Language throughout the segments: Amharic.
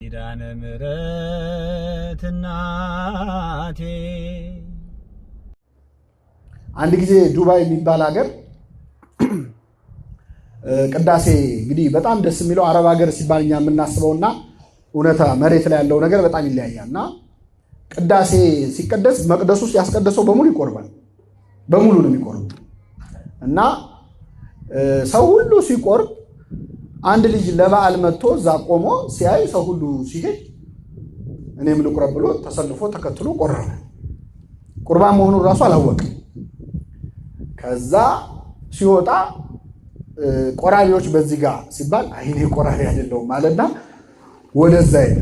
ኪዳነ ምሕረት እናቴ። አንድ ጊዜ ዱባይ የሚባል ሀገር ቅዳሴ እንግዲህ በጣም ደስ የሚለው አረብ ሀገር ሲባል እኛ የምናስበውና እውነታ መሬት ላይ ያለው ነገር በጣም ይለያያልና ቅዳሴ ሲቀደስ መቅደሱ ውስጥ ያስቀደሰው በሙሉ ይቆርባል። በሙሉ ነው የሚቆርብ እና ሰው ሁሉ ሲቆርብ አንድ ልጅ ለበዓል መጥቶ እዛ ቆሞ ሲያይ ሰው ሁሉ ሲሄድ እኔም ልቁረብ ብሎ ተሰልፎ ተከትሎ ቆረበ። ቁርባን መሆኑን ራሱ አላወቅም። ከዛ ሲወጣ ቆራቢዎች በዚህ ጋር ሲባል አይኔ ቆራቢ አይደለሁም ማለትና ወደዛ ሄደ።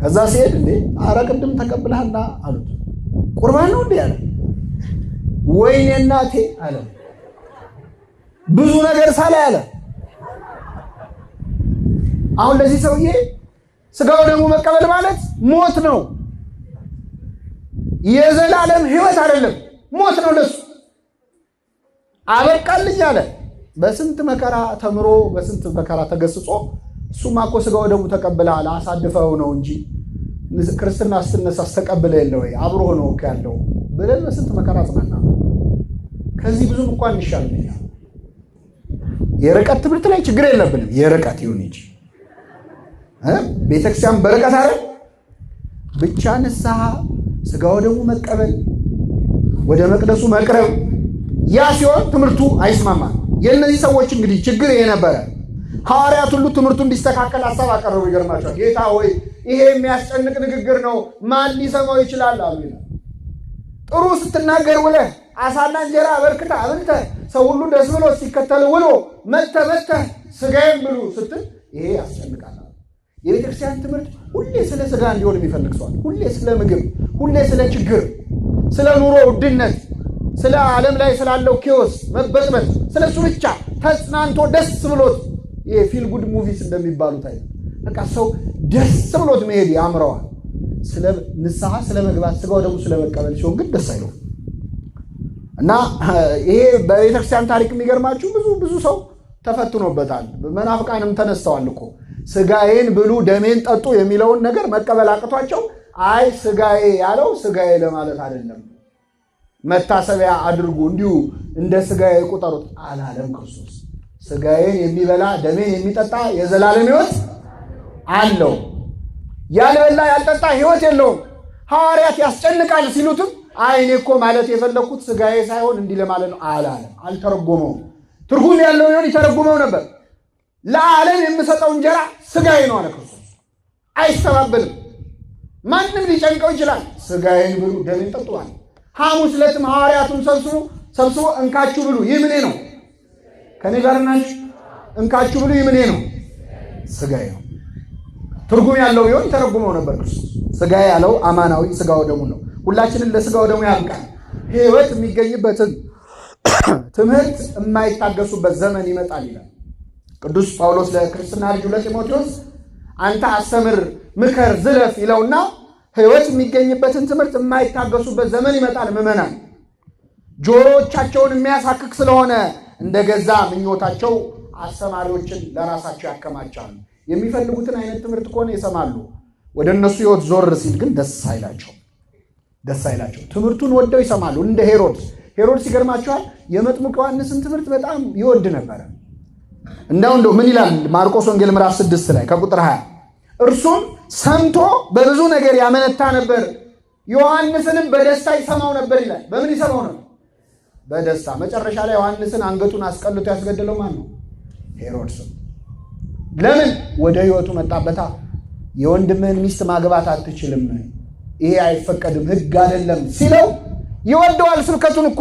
ከዛ ሲሄድ እንዴ ኧረ ቅድም ተቀብለሃልና አሉት። ቁርባን ነው እንዴ አለ። ወይኔ እናቴ አለ። ብዙ ነገር ሳላይ አለ። አሁን ለዚህ ሰውዬ ስጋው ደግሞ መቀበል ማለት ሞት ነው። የዘላለም ሕይወት አይደለም፣ ሞት ነው ለሱ። አበቃልኝ አለ። በስንት መከራ ተምሮ በስንት መከራ ተገስጾ እሱማ እኮ ስጋው ደግሞ ተቀብለሃል አሳድፈው ነው እንጂ ክርስትና ስትነሳ ተቀብለ የለ ወይ አብሮ ነው እኮ ያለው ብለን በስንት መከራ ጽናና። ከዚህ ብዙም እንኳን እንሻልኛ። የርቀት ትምህርት ላይ ችግር የለብንም። የርቀት ይሁን እንጂ ቤተክርስቲያን በርቀት አይደል? ብቻ ንስሐ ስጋው ደግሞ መቀበል ወደ መቅደሱ መቅረብ ያ ሲሆን ትምህርቱ አይስማማም። የእነዚህ ሰዎች እንግዲህ ችግር ይሄ ነበረ። ሐዋርያት ሁሉ ትምህርቱ እንዲስተካከል ሐሳብ አቀረቡ። ይገርማቸዋል። ጌታ ሆይ ይሄ የሚያስጨንቅ ንግግር ነው፣ ማን ሊሰማው ይችላል አሉ። ጥሩ ስትናገር ውለህ አሳና እንጀራ አበርክተህ አብልተህ ሰው ሁሉ ደስ ብሎ ሲከተል ውሎ መተህ ስጋዬን ብሉ ስትል ይሄ ያስጨንቃል። የቤተክርስቲያን ትምህርት ሁሌ ስለ ስጋ እንዲሆን የሚፈልግ ሰው፣ ሁሌ ስለ ምግብ፣ ሁሌ ስለ ችግር፣ ስለ ኑሮ ውድነት፣ ስለ ዓለም ላይ ስላለው ኪዮስ መበጥበጥ፣ ስለሱ ብቻ ተጽናንቶ ደስ ብሎት የፊል ጉድ ሙቪስ እንደሚባሉት አይደል? በቃ ሰው ደስ ብሎት መሄድ ያምረዋል። ስለ ንስሐ ስለ መግባት ስጋው ደግሞ ስለ መቀበል ሲሆን ግን ደስ አይለው እና ይሄ በቤተክርስቲያን ታሪክ የሚገርማችሁ ብዙ ሰው ተፈትኖበታል። መናፍቃንም ተነስተዋል እኮ ስጋዬን ብሉ ደሜን ጠጡ የሚለውን ነገር መቀበል አቅቷቸው አይ ስጋዬ ያለው ስጋዬ ለማለት አይደለም መታሰቢያ አድርጉ እንዲሁ እንደ ስጋዬ ቁጠሩት አላለም ክርስቶስ። ስጋዬን የሚበላ ደሜን የሚጠጣ የዘላለም ሕይወት አለው፣ ያልበላ ያልጠጣ ሕይወት የለውም። ሐዋርያት ያስጨንቃል ሲሉትም አይ እኔ እኮ ማለት የፈለኩት ስጋዬ ሳይሆን እንዲህ ለማለት ነው አላለም። አልተረጎመውም። ትርጉም ያለው ይሆን ይተረጉመው ነበር። ለዓለም የምሰጠው እንጀራ ስጋዬ ነው አለ ክርስቶስ። አይስተባበልም። ማንም ሊጨንቀው ይችላል። ስጋዬን ብሉ ደሜን ጠጡ አለ። ሐሙስ ዕለትም ሐዋርያቱን ሰብስቦ እንካችሁ ብሉ ይህ ምኔ ነው። ከኔ ጋር ናችሁ? እንካችሁ ብሉ ይህ ምኔ ነው፣ ስጋዬ ነው። ትርጉም ያለው ይሆን ይተረጉመው ነበር ክርስቶስ። ስጋዬ ያለው አማናዊ ስጋው ደሙ ነው። ሁላችንን ለስጋው ደሙ ያብቃል። ሕይወት የሚገኝበትን ትምህርት የማይታገሱበት ዘመን ይመጣል ይላል ቅዱስ ጳውሎስ ለክርስትና ልጁ ለጢሞቴዎስ። አንተ አስተምር፣ ምከር፣ ዝለፍ ይለውና ሕይወት የሚገኝበትን ትምህርት የማይታገሱበት ዘመን ይመጣል። ምዕመናን ጆሮዎቻቸውን የሚያሳክክ ስለሆነ እንደገዛ ምኞታቸው አስተማሪዎችን ለራሳቸው ያከማቻሉ። የሚፈልጉትን አይነት ትምህርት ከሆነ ይሰማሉ። ወደ እነሱ ሕይወት ዞር ሲል ግን ደስ አይላቸው። ትምህርቱን ወደው ይሰማሉ። እንደ ሄሮድስ ይገርማቸዋል። የመጥምቁ ዮሐንስን ትምህርት በጣም ይወድ ነበረ። እንደው ምን ይላል ማርቆስ ወንጌል ምዕራፍ 6 ላይ ከቁጥር 20 እርሱም ሰምቶ በብዙ ነገር ያመነታ ነበር፣ ዮሐንስንም በደስታ ይሰማው ነበር ይላል። በምን ይሰማው ነበር? በደስታ። መጨረሻ ላይ ዮሐንስን አንገቱን አስቀልቶ ያስገደለው ማን ነው? ሄሮድስ። ለምን? ወደ ሕይወቱ መጣበታ። የወንድምህን ሚስት ማግባት አትችልም፣ ይሄ አይፈቀድም፣ ሕግ አይደለም ሲለው ይወደዋል ስብከቱን እኮ።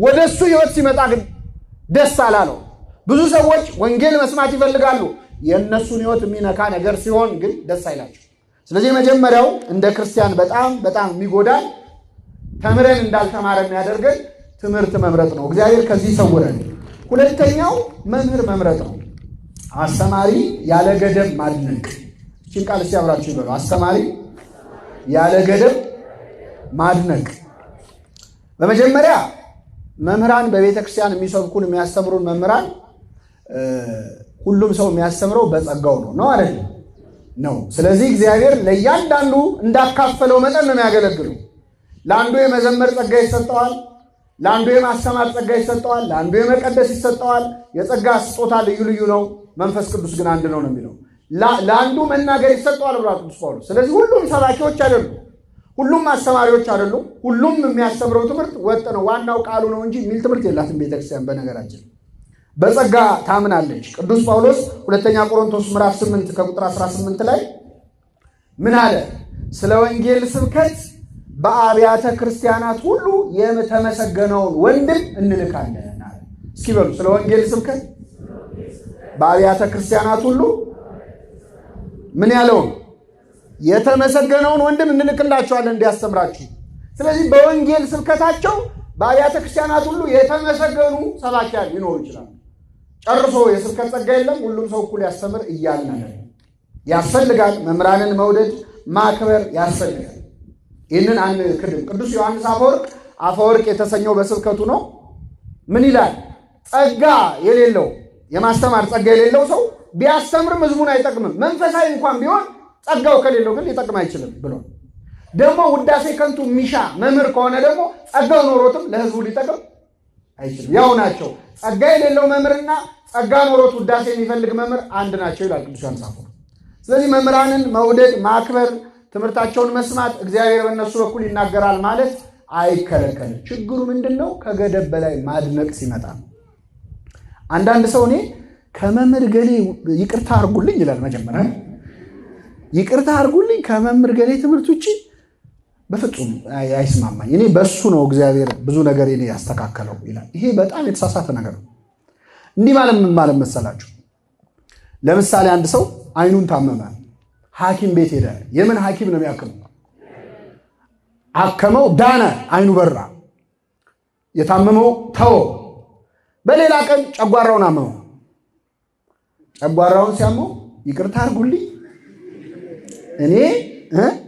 ወደ እሱ ሕይወት ሲመጣ ግን ደስ አላለው። ብዙ ሰዎች ወንጌል መስማት ይፈልጋሉ፣ የእነሱን ሕይወት የሚነካ ነገር ሲሆን ግን ደስ አይላቸው። ስለዚህ መጀመሪያው እንደ ክርስቲያን በጣም የሚጎዳን ተምረን እንዳልተማረ የሚያደርገን ትምህርት መምረጥ ነው። እግዚአብሔር ከዚህ ይሰውረን። ሁለተኛው መምህር መምረጥ ነው። አስተማሪ ያለ ገደብ ማድነቅ። እቺን ቃል እስቲ አብራችሁ ይበሉ። አስተማሪ ያለ ገደብ ማድነቅ። በመጀመሪያ መምህራን በቤተ ክርስቲያን የሚሰብኩን የሚያስተምሩን መምህራን ሁሉም ሰው የሚያስተምረው በጸጋው ነው አይደል? ነው። ስለዚህ እግዚአብሔር ለእያንዳንዱ እንዳካፈለው መጠን ነው የሚያገለግለው። ለአንዱ የመዘመር ጸጋ ይሰጠዋል፣ ለአንዱ የማስተማር ጸጋ ይሰጠዋል፣ ለአንዱ የመቀደስ ይሰጠዋል። የጸጋ ስጦታ ልዩ ልዩ ነው፣ መንፈስ ቅዱስ ግን አንድ ነው የሚለው። ለአንዱ መናገር ይሰጠዋል ብሏል ቅዱስ ጳውሎስ። ስለዚህ ሁሉም ሰባኪዎች አይደሉም፣ ሁሉም አስተማሪዎች አይደሉም። ሁሉም የሚያስተምረው ትምህርት ወጥ ነው፣ ዋናው ቃሉ ነው እንጂ የሚል ትምህርት የላትም ቤተክርስቲያን። በነገራችን በጸጋ ታምናለች። ቅዱስ ጳውሎስ ሁለተኛ ቆሮንቶስ ምዕራፍ 8 ከቁጥር 18 ላይ ምን አለ? ስለ ወንጌል ስብከት በአብያተ ክርስቲያናት ሁሉ የተመሰገነውን ወንድም እንልካለን አለ። እስኪ በሉ ስለ ወንጌል ስብከት በአብያተ ክርስቲያናት ሁሉ ምን ያለውን የተመሰገነውን ወንድም እንልክላቸዋለን እንዲያስተምራችሁ። ስለዚህ በወንጌል ስብከታቸው በአብያተ ክርስቲያናት ሁሉ የተመሰገኑ ሰባኪያን ሊኖሩ ይችላሉ። ጨርሶ የስብከት ጸጋ የለም፣ ሁሉም ሰው እኩል ያስተምር እያልን ያስፈልጋል። መምህራንን መውደድ ማክበር ያስፈልጋል። ይህንን አንክድም። ቅዱስ ዮሐንስ አፈወርቅ የተሰኘው በስብከቱ ነው። ምን ይላል? ጸጋ የሌለው የማስተማር ጸጋ የሌለው ሰው ቢያስተምርም ህዝቡን አይጠቅምም። መንፈሳዊ እንኳን ቢሆን ጸጋው ከሌለው ግን ሊጠቅም አይችልም ብሎ ደግሞ ውዳሴ ከንቱ ሚሻ መምህር ከሆነ ደግሞ ጸጋው ኖሮትም ለህዝቡ ሊጠቅም አይችልም። ያው ናቸው። ጸጋ የሌለው መምህርና ጸጋ ኖሮት ውዳሴ የሚፈልግ መምህር አንድ ናቸው ይላል ቅዱስ ዮሐንስ አፈወርቅ። ስለዚህ መምህራንን መውደድ ማክበር፣ ትምህርታቸውን መስማት፣ እግዚአብሔር በእነሱ በኩል ይናገራል ማለት አይከለከልም። ችግሩ ምንድን ነው? ከገደብ በላይ ማድነቅ ሲመጣ ነው። አንዳንድ ሰው እኔ ከመምህር ገሌ ይቅርታ አድርጉልኝ ይላል። መጀመሪያ ይቅርታ አድርጉልኝ ከመምህር ገሌ ትምህርት ውጭ በፍጹም አይስማማኝ፣ እኔ በሱ ነው እግዚአብሔር ብዙ ነገር እኔ ያስተካከለው ይላል። ይሄ በጣም የተሳሳተ ነገር ነው። እንዲህ ማለት ምን ማለት መሰላችሁ? ለምሳሌ አንድ ሰው አይኑን ታመመ፣ ሐኪም ቤት ሄደ። የምን ሐኪም ነው የሚያክመው? አከመው፣ ዳነ፣ አይኑ በራ። የታመመው ተወው። በሌላ ቀን ጨጓራውን አመመው። ጨጓራውን ሲያመው ይቅርታ አድርጉልኝ እኔ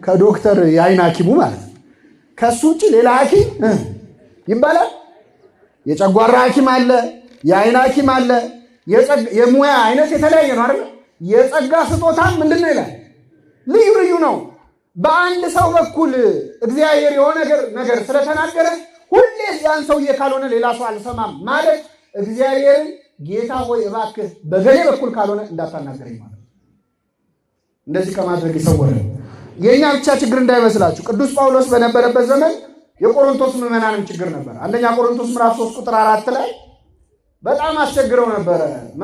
ከዶክተር የአይን ሐኪሙ ማለት ከሱ ውጭ ሌላ ሐኪም ይባላል? የጨጓራ ሐኪም አለ፣ የአይን ሐኪም አለ። የሙያ አይነት የተለያየ ነው አይደል? የጸጋ ስጦታም ምንድን ነው ይላል? ልዩ ልዩ ነው። በአንድ ሰው በኩል እግዚአብሔር የሆነ ነገር ስለተናገረ ሁሌ ያን ሰውዬ ካልሆነ ሌላ ሰው አልሰማም ማለት እግዚአብሔርን ጌታ ሆይ እባክህ በገሌ በኩል ካልሆነ እንዳታናገረኝ ማለት እንደዚህ ከማድረግ ይሰወረ። የኛ ብቻ ችግር እንዳይመስላችሁ። ቅዱስ ጳውሎስ በነበረበት ዘመን የቆሮንቶስ ምዕመናንም ችግር ነበር። አንደኛ ቆሮንቶስ ምዕራፍ 3 ቁጥር 4 ላይ በጣም አስቸግረው ነበረ።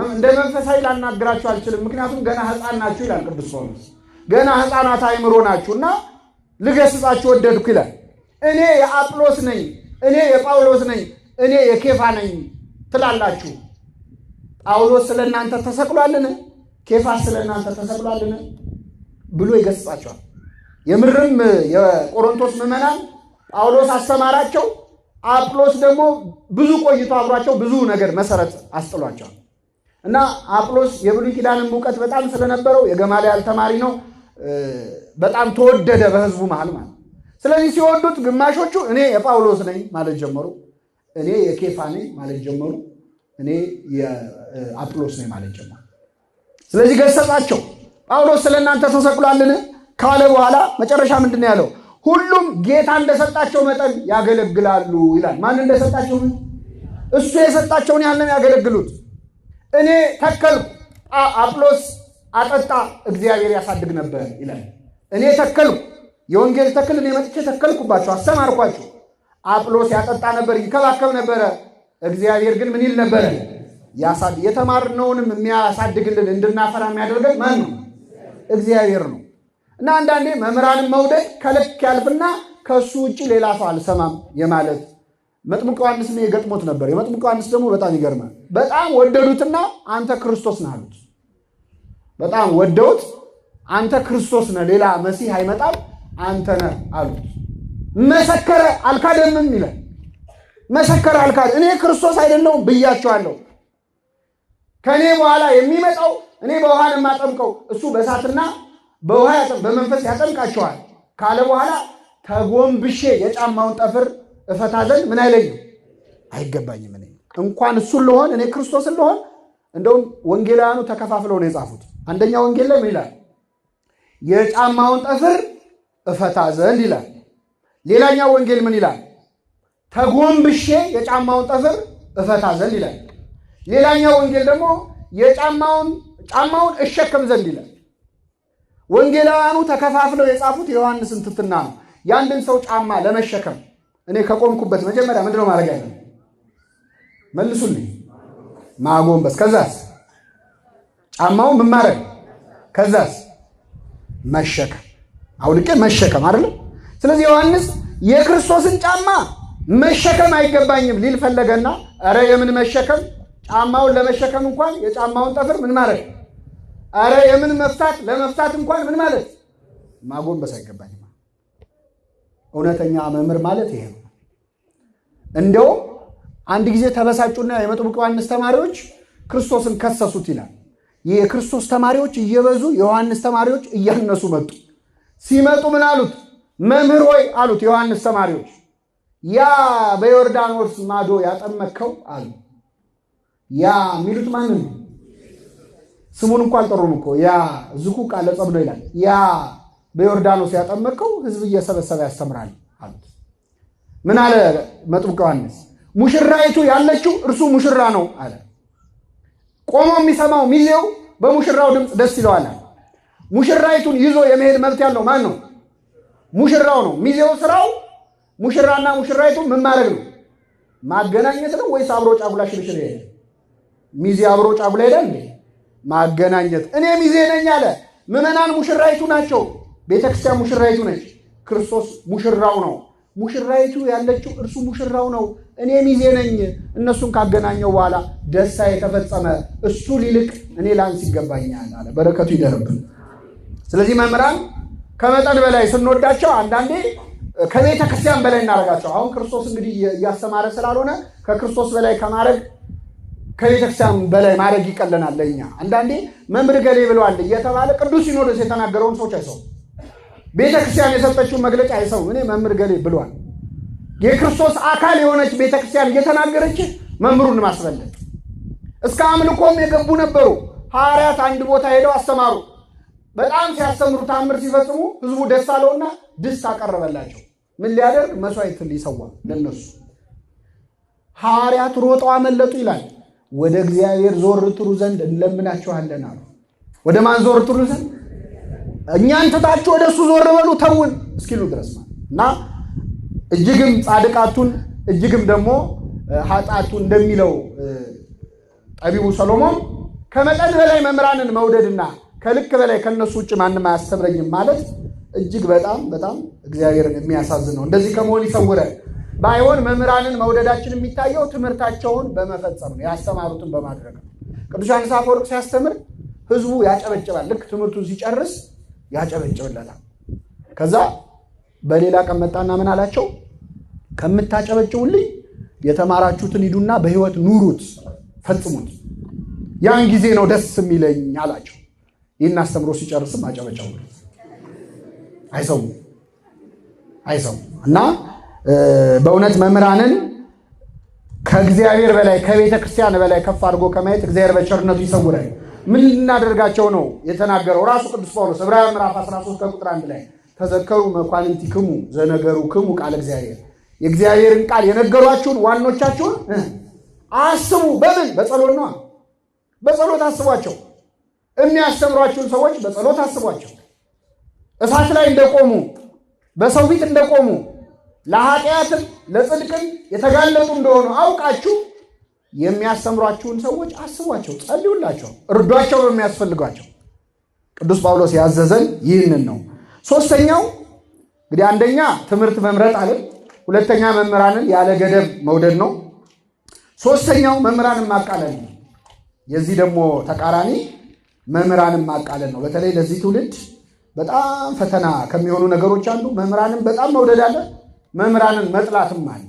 እንደ መንፈሳዊ ላናግራችሁ አልችልም፣ ምክንያቱም ገና ሕፃን ናችሁ ይላል ቅዱስ ጳውሎስ። ገና ሕፃናት አእምሮ ናችሁና ልገስጻችሁ ወደድኩ ይላል። እኔ የአጵሎስ ነኝ፣ እኔ የጳውሎስ ነኝ፣ እኔ የኬፋ ነኝ ትላላችሁ። ጳውሎስ ስለ እናንተ ተሰቅሏልን? ኬፋስ ስለ እናንተ ተሰቅሏልን? ብሎ ይገስጻቸዋል። የምርም የቆሮንቶስ ምዕመናን ጳውሎስ አስተማራቸው፣ አጵሎስ ደግሞ ብዙ ቆይቶ አብሯቸው ብዙ ነገር መሰረት አስጥሏቸዋል። እና አጵሎስ የብሉይ ኪዳንን እውቀት በጣም ስለነበረው የገማልያል ተማሪ ነው። በጣም ተወደደ በህዝቡ መሃል ማለት። ስለዚህ ሲወዱት ግማሾቹ እኔ የጳውሎስ ነኝ ማለት ጀመሩ፣ እኔ የኬፋ ነኝ ማለት ጀመሩ፣ እኔ የአጵሎስ ነኝ ማለት ጀመሩ። ስለዚህ ገሰጻቸው። ጳውሎስ ስለ እናንተ ተሰቅሏልን ካለ በኋላ መጨረሻ ምንድን ነው ያለው? ሁሉም ጌታ እንደሰጣቸው መጠን ያገለግላሉ ይላል። ማን እንደሰጣቸው? እሱ የሰጣቸውን ያህል ነው ያገለግሉት። እኔ ተከልኩ፣ አጵሎስ አጠጣ፣ እግዚአብሔር ያሳድግ ነበር ይላል። እኔ ተከልኩ፣ የወንጌል ተክል እኔ መጥቼ ተከልኩባቸው፣ አስተማርኳቸው። አጵሎስ ያጠጣ ነበር፣ ይንከባከብ ነበረ። እግዚአብሔር ግን ምን ይል ነበረ? ያሳድግ። የተማርነውንም የሚያሳድግልን እንድናፈራ የሚያደርገን ማን ነው? እግዚአብሔር ነው። እና አንዳንዴ መምህራንን መውደድ ከልክ ያልፍና ከሱ ውጭ ሌላ ሰው አልሰማም የማለት መጥምቁ ዮሐንስ ነው የገጥሞት ነበር። የመጥምቁ ዮሐንስ ደግሞ በጣም ይገርማል። በጣም ወደዱትና አንተ ክርስቶስ ነህ አሉት። በጣም ወደውት አንተ ክርስቶስ ነህ፣ ሌላ መሲህ አይመጣም፣ አንተ ነህ አሉት። መሰከረ፣ አልካደምም ይላል። መሰከረ፣ አልካደ። እኔ ክርስቶስ አይደለሁም ብያቸዋለሁ። ከኔ በኋላ የሚመጣው እኔ በውሃን የማጠምቀው እሱ በእሳትና በውሃ በመንፈስ ያጠምቃቸዋል ካለ በኋላ ተጎንብሼ የጫማውን ጠፍር እፈታ ዘንድ ምን አይለኝም አይገባኝም። እኔ እንኳን እሱን ልሆን እኔ ክርስቶስን ልሆን። እንደውም ወንጌላውያኑ ተከፋፍለው ነው የጻፉት። አንደኛ ወንጌል ላይ ምን ይላል? የጫማውን ጠፍር እፈታ ዘንድ ይላል። ሌላኛው ወንጌል ምን ይላል? ተጎንብሼ የጫማውን ጠፍር እፈታ ዘንድ ይላል። ሌላኛው ወንጌል ደግሞ ጫማውን እሸከም ዘንድ ይላል። ወንጌላውያኑ ተከፋፍለው የጻፉት የዮሐንስን ትትና ነው። የአንድን ሰው ጫማ ለመሸከም እኔ ከቆምኩበት መጀመሪያ ምንድነው ማድረግ ያለ? መልሱልኝ። ማጎንበስ። ከዛስ ጫማው ምን ማድረግ? ከዛስ መሸከም። አውልቄ መሸከም አይደለም። ስለዚህ ዮሐንስ የክርስቶስን ጫማ መሸከም አይገባኝም ሊል ፈለገና ኧረ የምን መሸከም? ጫማውን ለመሸከም እንኳን የጫማውን ጠፍር ምን ማድረግ? ኧረ የምን መፍታት? ለመፍታት እንኳን ምን ማለት? ማጎንበስ አይገባኝም። እውነተኛ መምህር ማለት ይሄ ነው። እንደውም አንድ ጊዜ ተበሳጩና የመጥምቁ ዮሐንስ ተማሪዎች ክርስቶስን ከሰሱት ይላል። የክርስቶስ ተማሪዎች እየበዙ የዮሐንስ ተማሪዎች እያነሱ መጡ። ሲመጡ ምን አሉት? መምህር ሆይ አሉት የዮሐንስ ተማሪዎች፣ ያ በዮርዳኖስ ማዶ ያጠመከው አሉ። ያ የሚሉት ማንን ነው? ስሙን እንኳን አልጠሩም እኮ። ያ ዝኩ ቃለ ጸብዶ ይላል። ያ በዮርዳኖስ ያጠመከው ሕዝብ እየሰበሰበ ያስተምራል አሉት። ምን አለ መጥምቁ ዮሐንስ? ሙሽራይቱ ያለችው እርሱ ሙሽራ ነው አለ። ቆሞ የሚሰማው ሚዜው በሙሽራው ድምፅ ደስ ይለዋል። ሙሽራይቱን ይዞ የመሄድ መብት ያለው ማን ነው? ሙሽራው ነው። ሚዜው ስራው ሙሽራና ሙሽራይቱ ምን ማድረግ ነው? ማገናኘት ነው ወይስ አብሮ ጫጉላ ሽርሽር ይሄዳል? ሚዜ አብሮ ጫጉላ ይሄዳል እንዴ? ማገናኘት። እኔ ሚዜ ነኝ አለ። ምዕመናን ሙሽራይቱ ናቸው። ቤተክርስቲያን ሙሽራይቱ ነች። ክርስቶስ ሙሽራው ነው። ሙሽራይቱ ያለችው እርሱ ሙሽራው ነው። እኔ ሚዜ ነኝ። እነሱን ካገናኘው በኋላ ደስታ የተፈጸመ እሱ ሊልቅ እኔ ላንስ ይገባኛል አለ። በረከቱ ይደርብን። ስለዚህ መምህራን ከመጠን በላይ ስንወዳቸው አንዳንዴ ከቤተ ክርስቲያን በላይ እናደርጋቸው። አሁን ክርስቶስ እንግዲህ እያስተማረ ስላልሆነ ከክርስቶስ በላይ ከማድረግ ከቤተ ክርስቲያን በላይ ማድረግ ይቀለናል ለእኛ። አንዳንዴ መምህር ገሌ ብለዋል እየተባለ ቅዱስ ሲኖዶስ የተናገረውን ሰዎች አይሰው፣ ቤተ ክርስቲያን የሰጠችውን መግለጫ አይሰው። እኔ መምህር ገሌ ብለዋል። የክርስቶስ አካል የሆነች ቤተ ክርስቲያን እየተናገረች መምህሩን ማስበለጥ። እስከ አምልኮም የገቡ ነበሩ። ሐዋርያት አንድ ቦታ ሄደው አስተማሩ። በጣም ሲያስተምሩ ታምር ሲፈጽሙ ህዝቡ ደስ አለውና ድስት አቀረበላቸው። ምን ሊያደርግ? መስዋዕት ሊሰዋ ለነሱ። ሐዋርያት ሮጠው አመለጡ ይላል። ወደ እግዚአብሔር ዞር ትሉ ዘንድ እንለምናችኋለን አሉ። ወደ ማን ዞር ትሉ ዘንድ? እኛን ትታችሁ ወደ እሱ ዞር በሉ ተውን እስኪሉ ድረስ ማለት እና እጅግም ጻድቃቱን እጅግም ደግሞ ኃጢአቱን እንደሚለው ጠቢቡ ሰሎሞን ከመጠን በላይ መምህራንን መውደድና ከልክ በላይ ከነሱ ውጭ ማንም አያስተምረኝም ማለት እጅግ በጣም በጣም እግዚአብሔርን የሚያሳዝን ነው። እንደዚህ ከመሆን ይሰውረን። ባይሆን መምህራንን መውደዳችን የሚታየው ትምህርታቸውን በመፈጸም ነው፣ ያስተማሩትን በማድረግ ነው። ቅዱስ ዮሐንስ አፈወርቅ ሲያስተምር ህዝቡ ያጨበጭባል። ልክ ትምህርቱን ሲጨርስ ያጨበጭብለታል። ከዛ በሌላ ቀን መጣና ምን አላቸው? ከምታጨበጭቡልኝ የተማራችሁትን ሂዱና በህይወት ኑሩት፣ ፈጽሙት። ያን ጊዜ ነው ደስ የሚለኝ አላቸው። ይህን አስተምሮ ሲጨርስም አጨበጨቡ። አይሰሙ እና በእውነት መምህራንን ከእግዚአብሔር በላይ ከቤተ ክርስቲያን በላይ ከፍ አድርጎ ከማየት እግዚአብሔር በቸርነቱ ይሰውራል። ምን ልናደርጋቸው ነው የተናገረው ራሱ ቅዱስ ጳውሎስ ዕብራውያን ምዕራፍ 13 ከቁጥር 1 ላይ ተዘከሩ መኳንንቲክሙ ዘነገሩክሙ ቃለ እግዚአብሔር፣ የእግዚአብሔርን ቃል የነገሯችሁን ዋኖቻችሁን አስቡ። በምን? በጸሎት ነው። በጸሎት አስቧቸው። የሚያስተምሯችሁን ሰዎች በጸሎት አስቧቸው። እሳት ላይ እንደቆሙ በሰው ፊት እንደቆሙ ለኃጢአትም ለጽድቅም የተጋለጡ እንደሆኑ አውቃችሁ የሚያስተምሯችሁን ሰዎች አስቧቸው፣ ጸልዩላቸው፣ እርዷቸው በሚያስፈልጓቸው። ቅዱስ ጳውሎስ ያዘዘን ይህንን ነው። ሶስተኛው እንግዲህ አንደኛ ትምህርት መምረጥ አለ። ሁለተኛ መምህራንን ያለ ገደብ መውደድ ነው። ሶስተኛው መምህራንን ማቃለል ነው። የዚህ ደግሞ ተቃራኒ መምህራንን ማቃለል ነው። በተለይ ለዚህ ትውልድ በጣም ፈተና ከሚሆኑ ነገሮች አንዱ መምህራንን በጣም መውደድ አለ፣ መምህራንን መጥላትም አለ።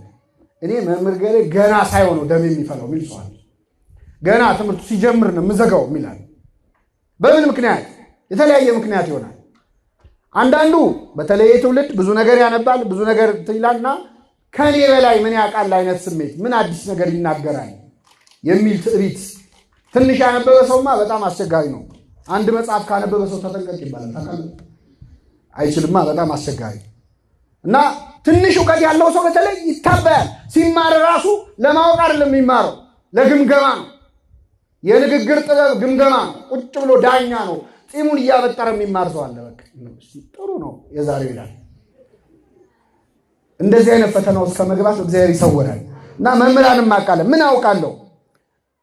እኔ መምህር ገሌ ገና ሳይሆነው ደም የሚፈላው የሚል ሰው አለ። ገና ትምህርቱ ሲጀምር ነው የምዘጋው የሚላል። በምን ምክንያት? የተለያየ ምክንያት ይሆናል። አንዳንዱ በተለይ ትውልድ ብዙ ነገር ያነባል፣ ብዙ ነገር ይላልና ከኔ በላይ ምን ያውቃል አይነት ስሜት፣ ምን አዲስ ነገር ይናገራል የሚል ትዕቢት። ትንሽ ያነበበ ሰውማ በጣም አስቸጋሪ ነው። አንድ መጽሐፍ ካነበበ ሰው ተጠንቀቅ ይባላል። አይችልማ፣ በጣም አስቸጋሪ እና ትንሽ እውቀት ያለው ሰው በተለይ ይታበያል። ሲማር ራሱ ለማወቅ አይደለም የሚማረው፣ ለግምገማ ነው። የንግግር ጥበብ ግምገማ ነው። ቁጭ ብሎ ዳኛ ነው። ጢሙን እያበጠረ የሚማር ሰው አለ። በቃ ጥሩ ነው የዛሬው ይላል። እንደዚህ አይነት ፈተና ውስጥ ከመግባት እግዚአብሔር ይሰውራል። እና መምህራንም አቃለ ምን አውቃለሁ።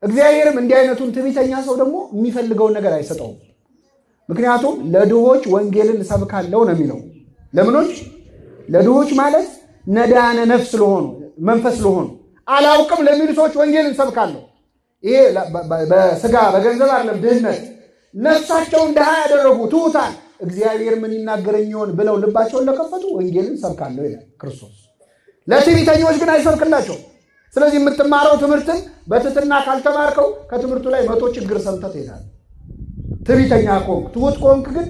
እግዚአብሔርም እንዲህ አይነቱን ትዕቢተኛ ሰው ደግሞ የሚፈልገውን ነገር አይሰጠውም። ምክንያቱም ለድሆች ወንጌልን እሰብካለሁ ነው የሚለው። ለምኖች? ለድሆች ማለት ነዳያነ ነፍስ ስለሆኑ መንፈስ ስለሆኑ አላውቅም ለሚሉ ሰዎች ወንጌልን እሰብካለሁ። ይሄ በስጋ በገንዘብ አይደለም፣ ድህነት ነፍሳቸውን ድሃ ያደረጉ ትሑታን እግዚአብሔር ምን ይናገረኝ ይሆን ብለው ልባቸውን ለከፈቱ ወንጌልን እሰብካለሁ ይላል ክርስቶስ። ለትዕቢተኞች ግን አይሰብክላቸው። ስለዚህ የምትማረው ትምህርትን በትህትና ካልተማርከው ከትምህርቱ ላይ 100 ችግር ሰምተህ ትሄዳለህ። ትዕቢተኛ ከሆንክ ትሑት ከሆንክ ግን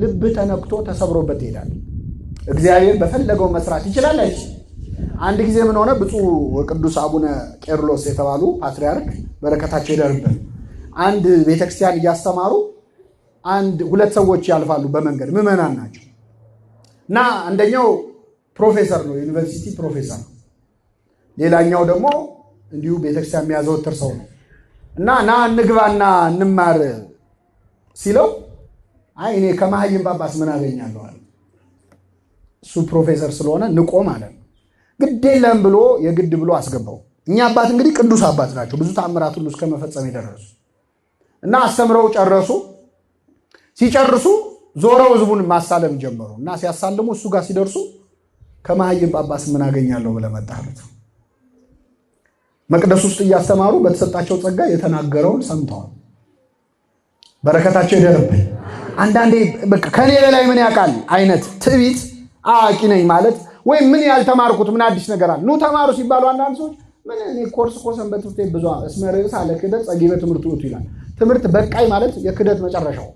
ልብ ተነክቶ ተሰብሮበት ትሄዳለህ። እግዚአብሔር በፈለገው መስራት ይችላል አይደል? አንድ ጊዜ ምን ሆነ? ብፁዕ ወቅዱስ አቡነ ቄርሎስ የተባሉ ፓትርያርክ በረከታቸው ይደርብን አንድ ቤተክርስቲያን እያስተማሩ ሁለት ሰዎች ያልፋሉ በመንገድ ምዕመናን ናቸው እና አንደኛው ፕሮፌሰር ነው፣ ዩኒቨርሲቲ ፕሮፌሰር ነው። ሌላኛው ደግሞ እንዲሁ ቤተክርስቲያን የሚያዘወትር ሰው ነው እና ና እንግባና እንማር ሲለው አይ እኔ ከመሀይም ጳጳስ ምን አገኛለሁ አለ። እሱ ፕሮፌሰር ስለሆነ ንቆ ማለት ነው። ግድ የለም ብሎ የግድ ብሎ አስገባው። እኛ አባት እንግዲህ ቅዱስ አባት ናቸው፣ ብዙ ተአምራት ሁሉ እስከ መፈጸም የደረሱ እና አስተምረው ጨረሱ። ሲጨርሱ ዞረው ህዝቡን ማሳለም ጀመሩ እና ሲያሳልሙ እሱ ጋር ሲደርሱ ከመሀይም ጳጳስ ምን አገኛለሁ ብለህ መጣህ አሉት። መቅደስ ውስጥ እያስተማሩ በተሰጣቸው ጸጋ የተናገረውን ሰምተዋል። በረከታቸው ይደርብን። አንዳንዴ በቃ ከኔ በላይ ምን ያውቃል አይነት ትዕቢት፣ አዋቂ ነኝ ማለት ወይም ምን ያልተማርኩት ምን አዲስ ነገር አለ ኑ ተማሩ ሲባሉ አንዳንድ ሰዎች ምን እኔ ኮርስ ሰንበት ትምህርት ቤት ብዙ እስመ ርዕስ አለ ክህደት ጸጊበ ትምህርት ውእቱ ይላል። ትምህርት በቃይ ማለት የክህደት መጨረሻው።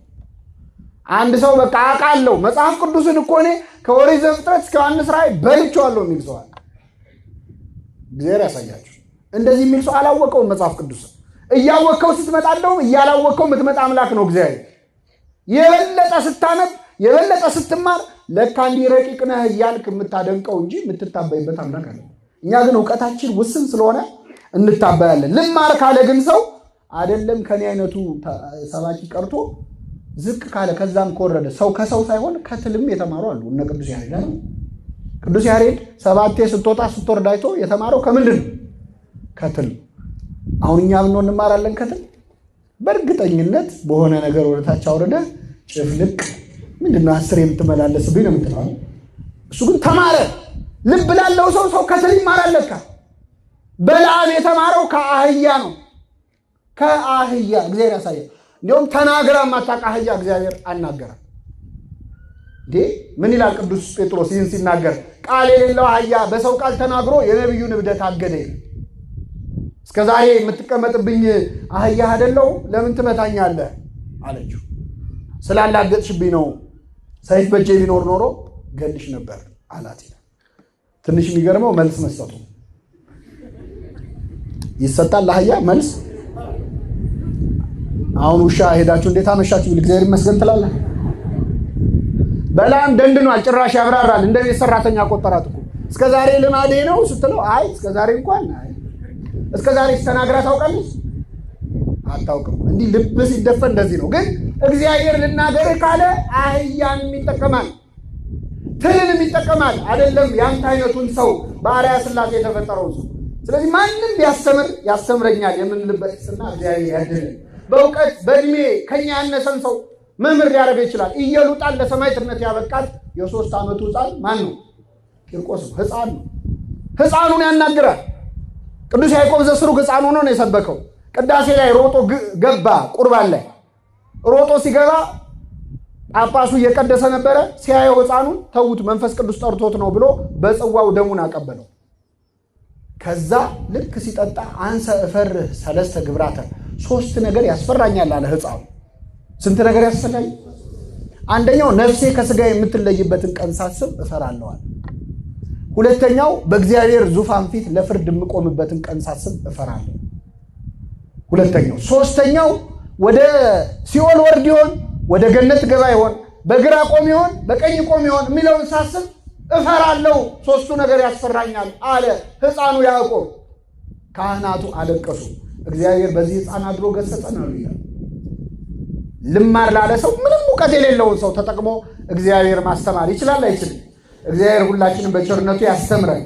አንድ ሰው በቃ አውቃለሁ መጽሐፍ ቅዱስን እኮ እኔ ከኦሪት ዘፍጥረት እስከ ዮሐንስ ራእይ በልቼዋለሁ የሚል ሰው አለ። እግዚአብሔር ያሳያችሁ። እንደዚህ የሚል ሰው አላወቀውም መጽሐፍ ቅዱስ። እያወቀው ስትመጣ እንደውም እያላወቀው የምትመጣ አምላክ ነው እግዚአብሔር። የበለጠ ስታነብ የበለጠ ስትማር ለካ እንዲህ ረቂቅ ነህ እያልክ የምታደንቀው እንጂ የምትታበይበት አምላክ አለ። እኛ ግን እውቀታችን ውስን ስለሆነ እንታበያለን። ልማር ካለ ግን ሰው አይደለም ከኔ አይነቱ ሰባኪ ቀርቶ ዝቅ ካለ ከዛም ከወረደ ሰው ከሰው ሳይሆን ከትልም የተማሩ አሉ። እነ ቅዱስ ያሬድ አይደል? ቅዱስ ያሬድ 7 ስትወጣ ስትወርድ አይቶ የተማረው ከምንድን ነው? ከትል። አሁን እኛ ብንሆን እንማራለን ከትል? በእርግጠኝነት በሆነ ነገር ወደታች አውርደ ጭፍልቅ ምንድነው 10 የምትመላለስብኝ ነው የምትለው። እሱ ግን ተማረ። ልብ ላለው ሰው ከትል ይማራል ለካ። በለዓም የተማረው ከአህያ ነው። ከአህያ እግዚአብሔር ያሳያል። እንዲሁም ተናግራ ማታውቅ አህያ እግዚአብሔር አናገራል። ምን ይላል ቅዱስ ጴጥሮስ ይህን ሲናገር? ቃል የሌለው አህያ በሰው ቃል ተናግሮ የነቢዩን እብደት አገደ። እስከ ዛሬ የምትቀመጥብኝ አህያ አይደለው? ለምን ትመታኛለህ አለችው። ስላላገጥሽብኝ ነው፣ ሰይፍ በእጄ ቢኖር ኖሮ ገልሽ ነበር አላት። ትንሽ የሚገርመው መልስ መስጠቱ። ይሰጣል ለአህያ መልስ። አሁን ውሻ ሄዳችሁ እንዴት አመሻችሁ ብል እግዚአብሔር ይመስገን ትላለህ? በለዓም ደንድኗል፣ ጭራሽ ያብራራል። እንደ ቤት ሰራተኛ ቆጠራት እኮ። እስከ ዛሬ ልማዴ ነው ስትለው አይ እስከ ዛሬ እንኳን አይ እስከ ዛሬ ተናግራ ታውቃለች? አታውቅም። እንዲህ ልብ ሲደፈን እንደዚህ ነው። ግን እግዚአብሔር ልናገር ካለ አህያንም ይጠቀማል፣ ትልንም ይጠቀማል። አይደለም ያንተ አይነቱን ሰው በአርአያ ሥላሴ የተፈጠረው ሰው። ስለዚህ ማንም ቢያስተምር ያስተምረኛል የምንልበት ስና እግዚአብሔር ያድነን። በእውቀት በእድሜ ከኛ ያነሰን ሰው መምህር ሊያደርግ ይችላል። ኢየሉጣን ለሰማዕትነት ያበቃት የ3 ዓመቱ ሕፃን ማን ነው? ቂርቆስ ነው። ሕፃን ነው። ሕፃኑን ያናግራል። ቅዱስ ያዕቆብ ዘስሩግ ሕፃን ሆኖ ነው የሰበከው። ቅዳሴ ላይ ሮጦ ገባ። ቁርባን ላይ ሮጦ ሲገባ ጳጳሱ እየቀደሰ ነበረ። ሲያየው ሕፃኑን ተዉት መንፈስ ቅዱስ ጠርቶት ነው ብሎ በጽዋው ደሙን አቀበለው። ከዛ ልክ ሲጠጣ አንሰ እፈርህ 3 ግብራተ 3 ነገር ያስፈራኛል አለ ሕፃኑ። ስንት ነገር ያስፈራኝ? አንደኛው ነፍሴ ከስጋ የምትለይበትን ቀን ሳስብ እፈራለሁ አለ። ሁለተኛው በእግዚአብሔር ዙፋን ፊት ለፍርድ የምቆምበትን ቀን ሳስብ እፈራለሁ። ሁለተኛው። ሶስተኛው ወደ ሲኦል ወርድ ይሆን ወደ ገነት ገባ ይሆን በግራ ቆም ይሆን በቀኝ ቆም ይሆን የሚለውን ሳስብ እፈራለሁ፣ ሶስቱ ነገር ያስፈራኛል አለ ሕፃኑ ያዕቆብ። ካህናቱ አለቀሱ። እግዚአብሔር በዚህ ሕፃን አድሮ ገሰጸን ነው ይላል። ልማር ላለ ሰው ምንም እውቀት የሌለውን ሰው ተጠቅሞ እግዚአብሔር ማስተማር ይችላል አይችልም? እግዚአብሔር ሁላችንም በቸርነቱ ያስተምረን።